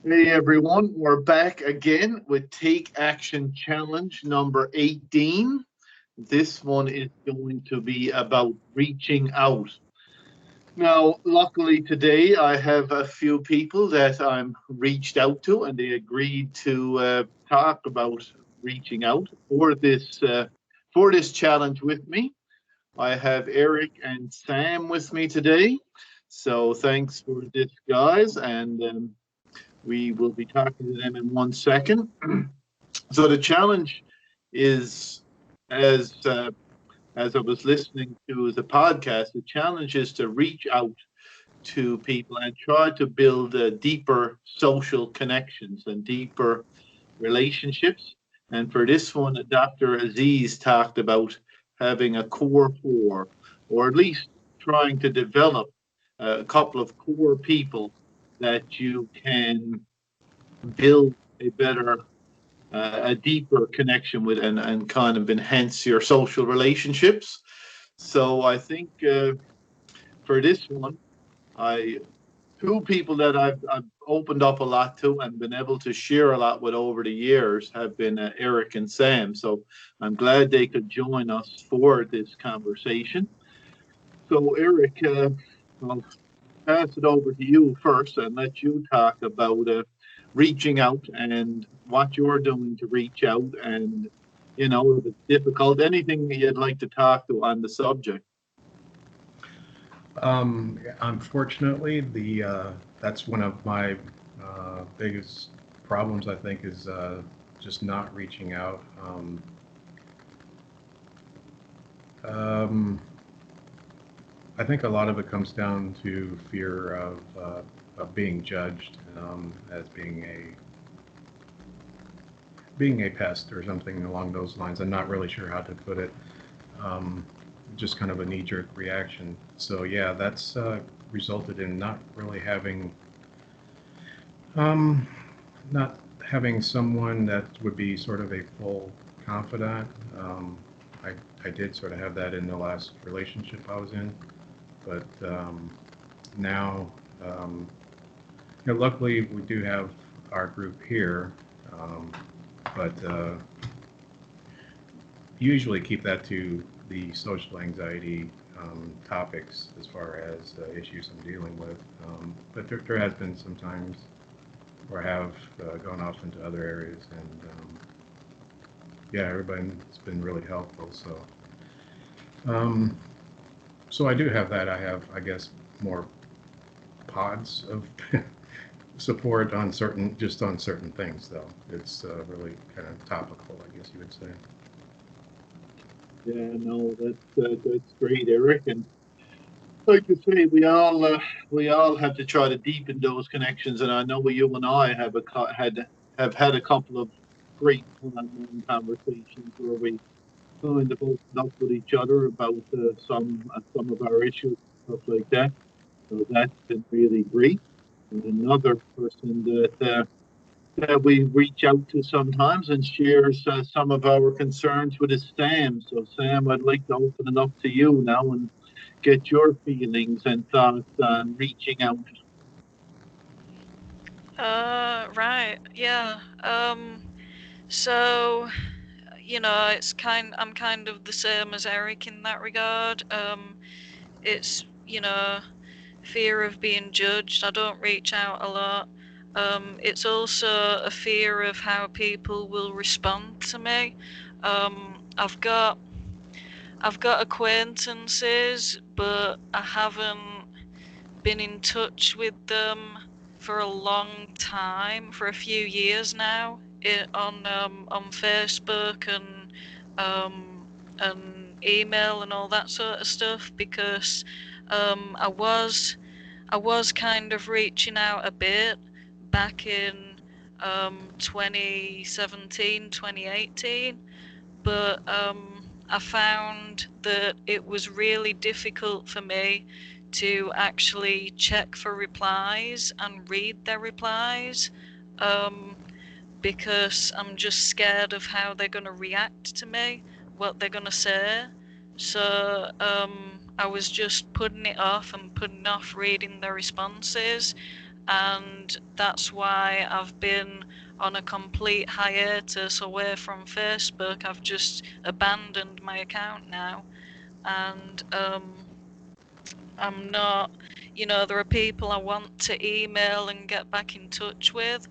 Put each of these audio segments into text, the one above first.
Hey everyone, we're back again with Take Action Challenge number 18. This one is going to be about reaching out. Now, luckily today I have a few people that I'm reached out to and they agreed to talk about reaching out for this challenge with me. I have Eric and Sam with me today. So thanks for this, guys, and we will be talking to them in 1 second. So the challenge is, as as I was listening to the podcast, the challenge is to reach out to people and try to build deeper social connections and deeper relationships. And for this one, Dr. Aziz talked about having a core four, or at least trying to develop a couple of core people that you can build a better, a deeper connection with, and kind of enhance your social relationships. So I think for this one, I two people that I've opened up a lot to and been able to share a lot with over the years have been Eric and Sam. So I'm glad they could join us for this conversation. So Eric, I'll pass it over to you first and let you talk about reaching out and what you're doing to reach out, and if it's difficult, anything you'd like to talk to on the subject. Unfortunately, the that's one of my biggest problems. I think is just not reaching out. Um, I think a lot of it comes down to fear of being judged as being a pest or something along those lines. I'm not really sure how to put it. Um, just kind of a knee-jerk reaction. So yeah, that's resulted in um, not having someone that would be sort of a full confidant. I, I did sort of have that in the last relationship I was in, but now, um, luckily we do have our group here, um, but usually keep that to the social anxiety topics as far as issues I'm dealing with. But there has been some times where I have gone off into other areas, and yeah, everybody's been really helpful. Um, so I do have that. I have, I guess, more pods of support on just on certain things, though. It's really kind of topical, I guess you would say. Yeah, no, that's great, Eric. And like you say, we all have to try to deepen those connections. And I know you and I have had a couple of great one-on-one conversations where we kind of opened up with each other about some of our issues, stuff like that. So that's been really great. And another person that we reach out to sometimes and shares some of our concerns with is Sam. So Sam, I'd like to open it up to you now and get your feelings and thoughts on reaching out. Right, yeah. So, I'm kind of the same as Eric in that regard. It's, fear of being judged. I don't reach out a lot. It's also a fear of how people will respond to me. Um, I've got I've got acquaintances, but I haven't been in touch with them for a long time, for a few years now, on Facebook and email and all that sort of stuff, because I was kind of reaching out a bit back in 2017, 2018, but I found that it was really difficult for me to actually check for replies and read their replies, um, because I'm just scared of how they're going to react to me, what they're going to say. So I was just putting it off and putting off reading their responses. and that's why I've been on a complete hiatus away from Facebook. I've just abandoned my account now, and I'm not, there are people I want to email and get back in touch with,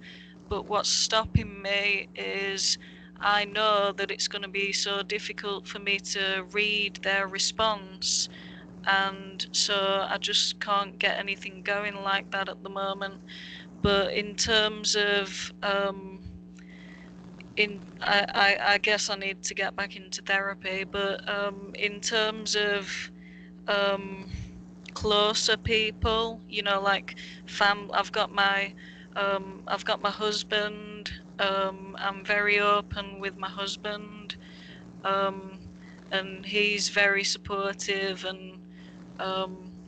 but what's stopping me is I know that it's going to be so difficult for me to read their response, and so I just can't get anything going like that at the moment. But in terms of I guess I need to get back into therapy, but in terms of um closer people, like I've got my husband. I'm very open with my husband, um and he's very supportive and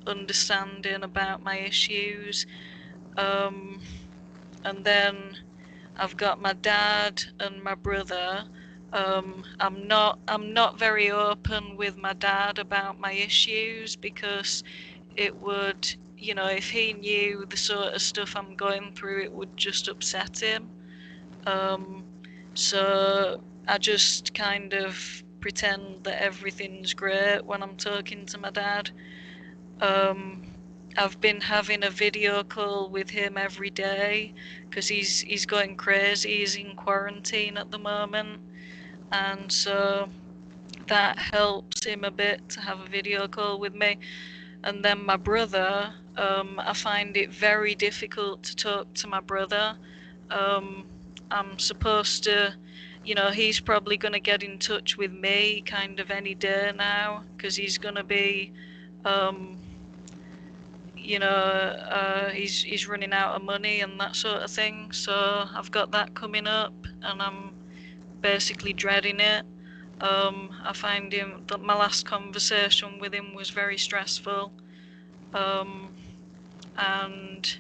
understanding about my issues. um and then I've got my dad and my brother. I'm not very open with my dad about my issues because it would, if he knew the sort of stuff I'm going through, it would just upset him. Um, so I just kind of pretend that everything's great when I'm talking to my dad. Um, I've been having a video call with him every day because he's going crazy. He's in quarantine at the moment, and so that helps him a bit to have a video call with me. And then my brother, I find it very difficult to talk to my brother. Um, I'm supposed to, he's probably going to get in touch with me kind of any day now because he's going to be, um, he's running out of money and that sort of thing. So I've got that coming up, and I'm basically dreading it. I find him that my last conversation with him was very stressful, um, and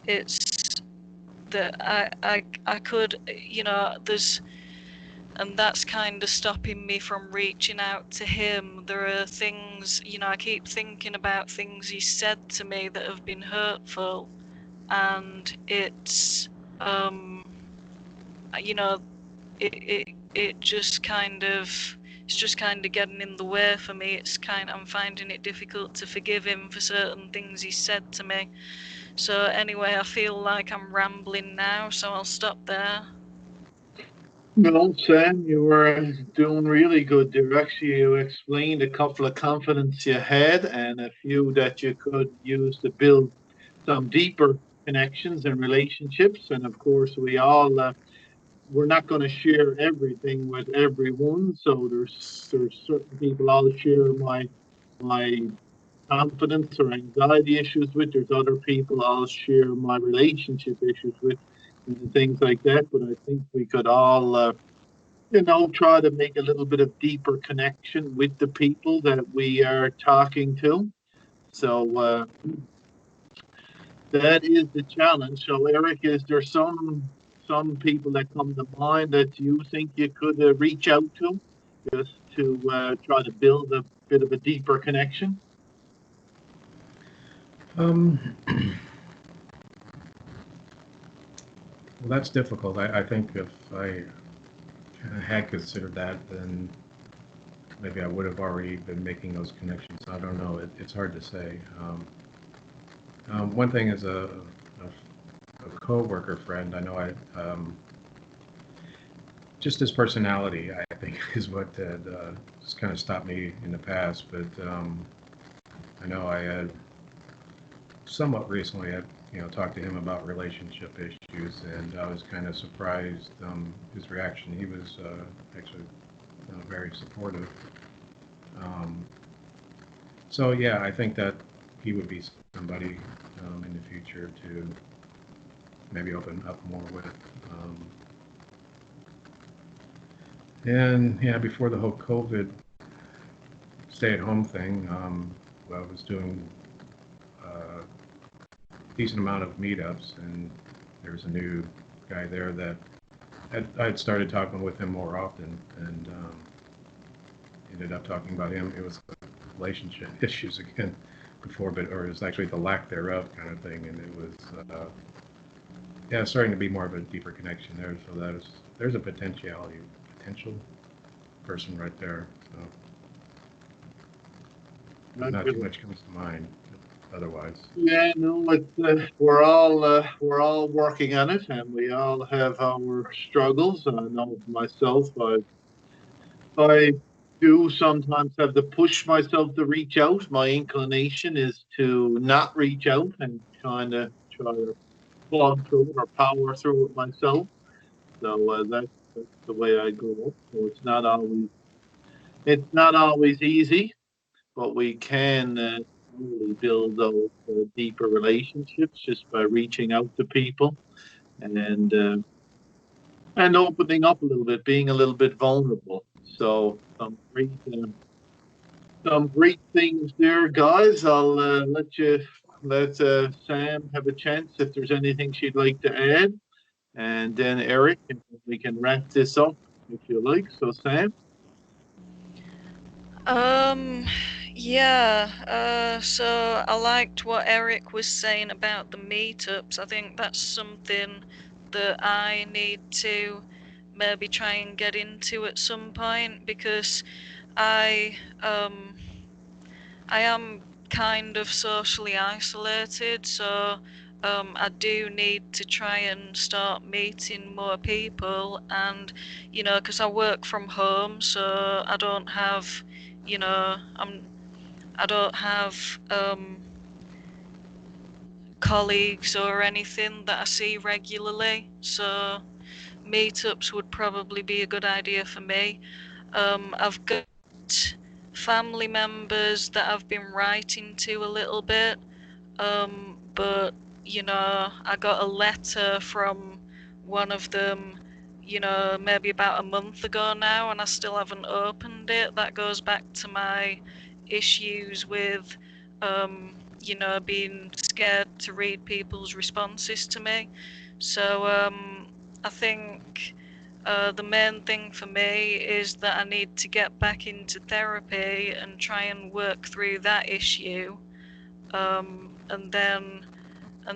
it's that I could, there's, and that's kind of stopping me from reaching out to him. There are things, I keep thinking about things he said to me that have been hurtful, and um, you know, it just kind of, it's just kind of getting in the way for me. I'm finding it difficult to forgive him for certain things he said to me. So anyway, I feel like I'm rambling now, so I'll stop there. No, Sam, you were doing really good there. Actually, you explained a couple of confidence you had and a few that you could use to build some deeper connections and relationships. And of course, we're not going to share everything with everyone. So there's certain people I'll share my confidence or anxiety issues with. There's other people I'll share my relationship issues with and things like that. But I think we could all, try to make a little bit of deeper connection with the people that we are talking to. So that is the challenge. So Eric, is there some people that come to mind that you think you could reach out to just to try to build a bit of a deeper connection? Well, that's difficult. I think if I kind of had considered that, then maybe I would have already been making those connections. I don't know. It's hard to say. One thing is a co-worker friend. I know just his personality, I think, is what had just kind of stopped me in the past. But I know I had somewhat recently had talked to him about relationship issues, and I was kind of surprised his reaction. He was actually very supportive. Um, so yeah, I think that he would be somebody in the future to maybe open up more with. And yeah, before the whole COVID stay-at-home thing, I was doing a decent amount of meetups, and there was a new guy there that I'd started talking with him more often, and ended up talking about him. It was relationship issues again, before, but or it's actually the lack thereof kind of thing, and it was yeah, starting to be more of a deeper connection there. So there's a potential person right there. So Not not too really. much comes to mind otherwise. Yeah, no, we're all working on it, and we all have our struggles. I know for myself, I do sometimes have to push myself to reach out. My inclination is to not reach out and try to plug through it or power through it myself. So that's the way I grew up. So it's not always easy, but we can slowly build those deeper relationships just by reaching out to people and uh, and opening up a little bit, being a little bit vulnerable. So some great things there, guys. I'll let Sam have a chance if there's anything she'd like to add, and then Eric, and we can wrap this up if you like. So, Sam. Um, yeah, so I liked what Eric was saying about the meetups. I think that's something that I need to maybe try and get into at some point because I um I am kind of socially isolated, so I do need to try and start meeting more people, and because I work from home, so I don't have, I don't have colleagues or anything that I see regularly, so meetups would probably be a good idea for me. I've got family members that I've been writing to a little bit, but I got a letter from one of them, maybe about a month ago now, and I still haven't opened it. That goes back to my issues with, being scared to read people's responses to me. So I think the main thing for me is that I need to get back into therapy and try and work through that issue, and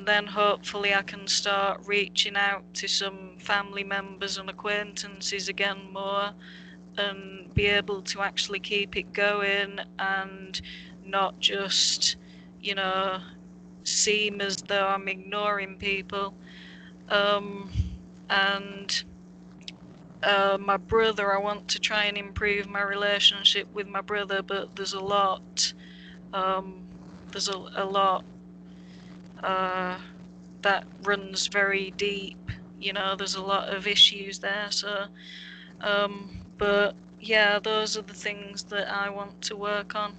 then hopefully I can start reaching out to some family members and acquaintances again more, and be able to actually keep it going and not just, you know, seem as though I'm ignoring people. Um, and my brother, I want to try and improve my relationship with my brother, but there's a lot. Um, there's a lot uh, that runs very deep. There's a lot of issues there. So, but yeah, those are the things that I want to work on.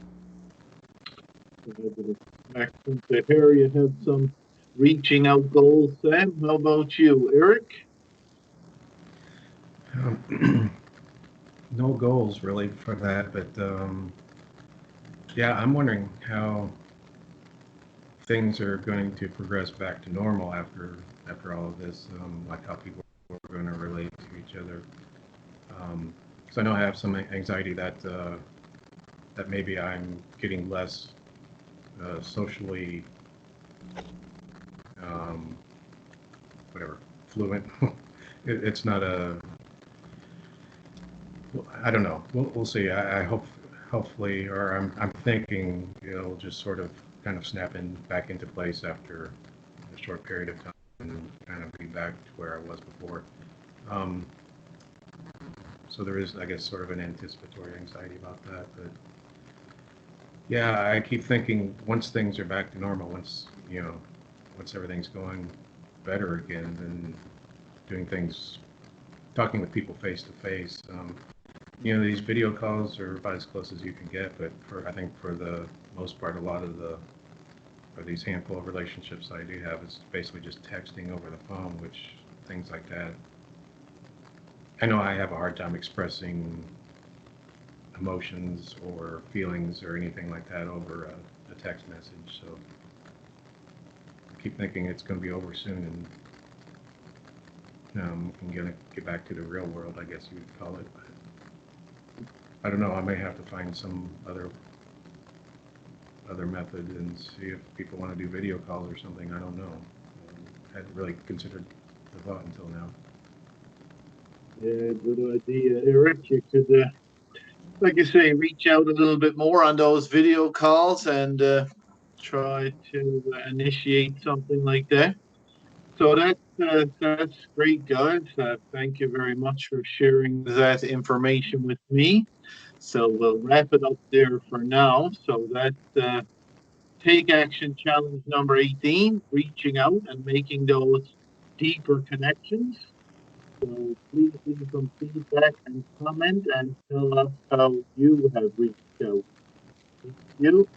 Excellent to hear you have some reaching out goals, Sam. How about you, Eric? No goals really for that, but yeah, I'm wondering how things are going to progress back to normal after all of this, like how people are going to relate to each other. Because I know I have some anxiety that maybe I'm getting less socially um, whatever fluent. It's not a I don't know. We'll see. I hope hopefully, or I'm thinking it'll just sort of kind of snap in back into place after a short period of time and kind of be back to where I was before. Um, so there is, I guess, sort of an anticipatory anxiety about that. But yeah, I keep thinking once things are back to normal, once everything's going better again, then doing things, talking with people face to face. These video calls are about as close as you can get, but I think for the most part, a lot of or these handful of relationships I do have is basically just texting over the phone, which things like that. I know I have a hard time expressing emotions or feelings or anything like that over a text message, so I keep thinking it's going to be over soon and I'm going to get back to the real world, I guess you would call it. I don't know. I may have to find some other other method and see if people want to do video calls or something. I don't know. Hadn't really considered the thought until now. Yeah, good idea, Eric. You could, like you say, reach out a little bit more on those video calls and try to initiate something like that. So that's great, guys. Thank you very much for sharing that information with me. So we'll wrap it up there for now. So that's Take Action Challenge number 18, reaching out and making those deeper connections. So please leave some feedback and comment and tell us how you have reached out. Thank you.